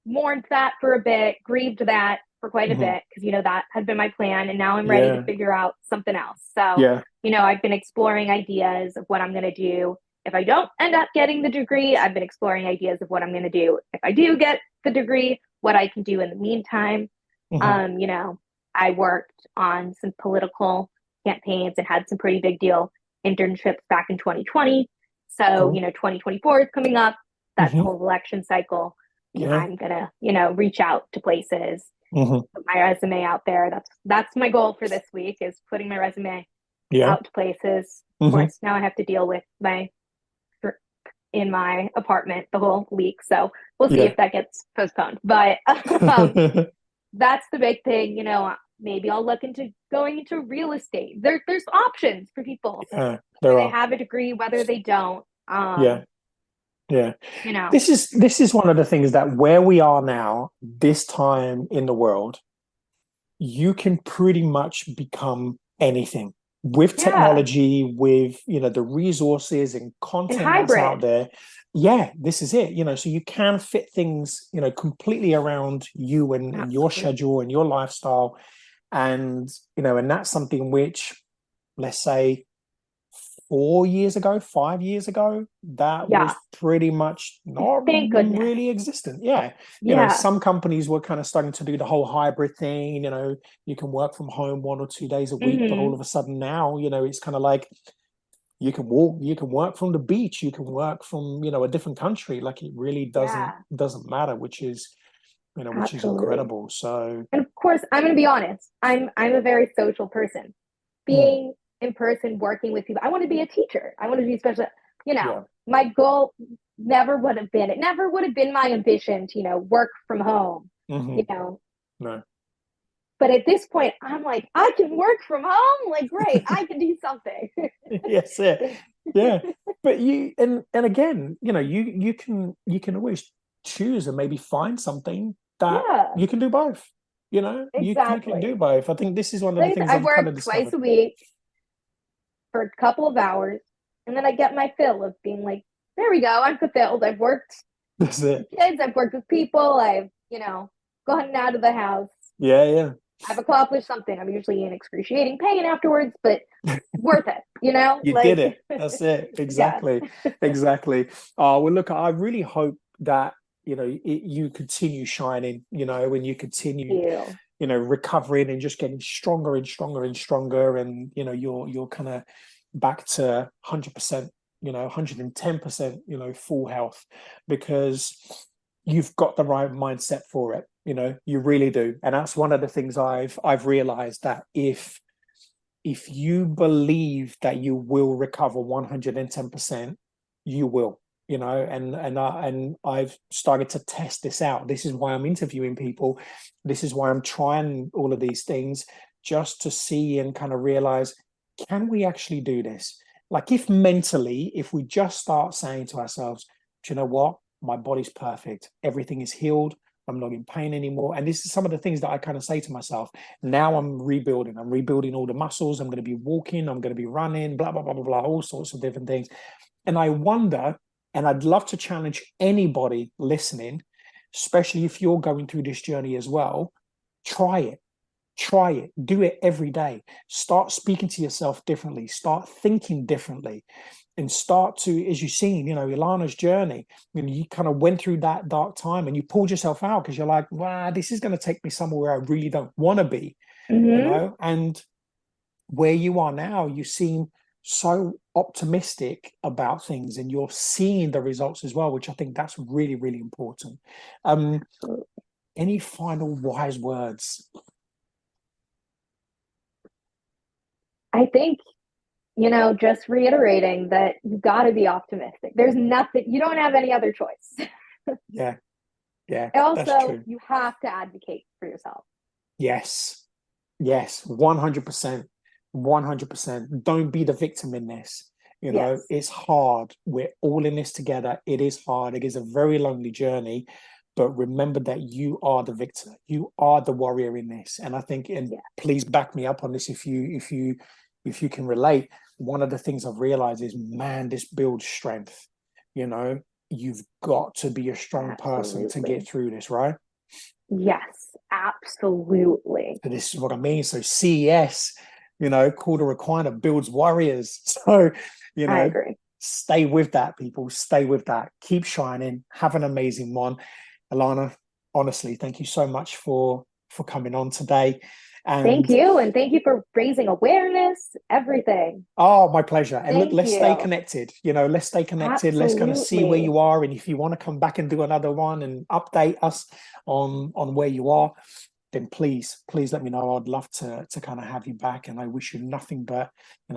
mourned that for a bit, grieved that for quite a Hmm. bit because, that had been my plan. And now I'm ready to Yeah. figure out something else. So, Yeah. I've been exploring ideas of what I'm going to do. If I don't end up getting the degree, I've been exploring ideas of what I'm going to do. If I do get the degree, what I can do in the meantime. Hmm. Um, you know, I worked on some political campaigns and had some pretty big deal internships back in 2020. So, Cool. 2024 is coming up. That's the Hmm. whole election cycle. Yeah. I'm gonna, reach out to places, Hmm. put my resume out there. That's my goal for this week is putting my resume Yeah. out to places. Of Hmm. course, now I have to deal with my in my apartment the whole week. So we'll see Yeah. if that gets postponed. But that's the big thing. Maybe I'll look into going into real estate. There's options for people, Yeah, whether there they are. have a degree, whether they don't. Yeah. Yeah. You know, This is one of the things that where we are now, this time in the world, you can pretty much become anything with yeah, technology, with the resources and and content that's out hybrid. there. Yeah, this is it. So you can fit things completely around you and your Absolutely. schedule and your lifestyle. And that's something which, let's say, 4 years ago, 5 years ago, that Yeah. was pretty much not Thank goodness. really existent. Yeah. Yeah. Some companies were kind of starting to do the whole hybrid thing. You can work from home 1 or 2 days a week, but all Hmm. of a sudden now, it's kind of like you can walk, you can work from the beach, you can work from, a different country. Like it really doesn't Yeah. doesn't matter, which is Absolutely. incredible. So And of course, I'm going to be honest. I'm a very social person. mm, Being in person, working with people. I want to be a teacher. I want to be special. yeah. My goal never would have been. It never would have been my ambition to work from home. Hmm. You know. No. But at this point, I'm like, I can work from home. Like, great, I can do something. Yes, yeah. Yeah. But and again, you can always choose and maybe find something that Yeah, you can do both. You can do exactly. both. I think this is one of the Like I said, things I I've kind work of twice discovered. a week for a couple of hours, and then I get my fill of being like, there we go, I'm fulfilled. I've worked That's with it. kids, I've worked with people, I've, gone out of the house. Yeah, yeah. I've accomplished something. I'm usually in excruciating pain afterwards, but worth it, You did like, it. That's it. yes. Exactly. Exactly. Well, look, I really hope that, you continue shining, when you continue, Thank you. recovering and just getting stronger and stronger and stronger. And, you're kind of back to 100%, 110%, full health because you've got the right mindset for it. You really do. And that's one of the things I've realized that if you believe that you will recover 110%, you will, and I've started to test this out. This is why I'm interviewing people. This is why I'm trying all of these things just to see and kind of realize, can we actually do this? Like if we just start saying to ourselves, do you know what? My body's perfect. Everything is healed. I'm not in pain anymore. And this is some of the things that I kind of say to myself. Now I'm rebuilding. I'm rebuilding all the muscles. I'm going to be walking. I'm going to be running, blah, blah, blah, blah, blah, all sorts of different things. And I wonder, and I'd love to challenge anybody listening, especially if you're going through this journey as well, try it. Try it. Do it every day. Start speaking to yourself differently. Start thinking differently. And start to, as you've seen, Ilana's journey, you kind of went through that dark time and you pulled yourself out because you're like, wow, this is going to take me somewhere I really don't want to be, Hmm. and where you are now, you seem so optimistic about things and you're seeing the results as well, which I think that's really, really important. Um, any final wise words? I think, just reiterating that you got to be optimistic. There's nothing, you don't have any other choice. Yeah, yeah, that's Also, true. you have to advocate for yourself. Yes, yes, 100%, 100%. Don't be the victim in this. Yes, It's hard. We're all in this together. It is hard. It is a very lonely journey, but remember that you are the victor. You are the warrior in this. And I think, and yeah, please back me up on this if you can relate. One of the things I've realized is, man, this builds strength. You know, you've got to be a strong person to get absolutely. through this, right? Yes, absolutely. So this is what I mean. So CES, cauda equina builds warriors. So, you I know, agree. stay with that, people. Stay with that. Keep shining. Have an amazing one. Elana, honestly, thank you so much for coming on today. Thank And you. And thank you for raising awareness, everything. oh, my pleasure. And look, Thank let's stay you. connected. Let's stay connected. Let's kind of see where Absolutely. you are. And if you want to come back and do another one and update us on where you are, then please let me know. I'd love to kind of have you back. And I wish you nothing but,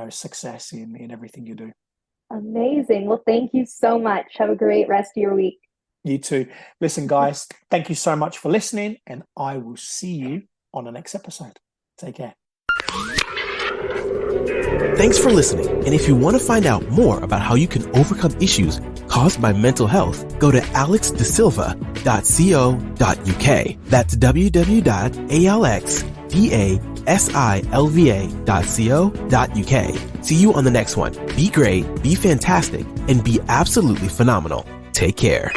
success in everything you do. Amazing. Well, thank you so much. Have a great rest of your week. You too. Listen, guys, thank you so much for listening, and I will see you on the next episode. Take care. Thanks for listening. And if you want to find out more about how you can overcome issues caused by mental health, go to alexdasilva.co.uk. That's www.alexdasilva.co.uk. See you on the next one. Be great, be fantastic, and be absolutely phenomenal. Take care.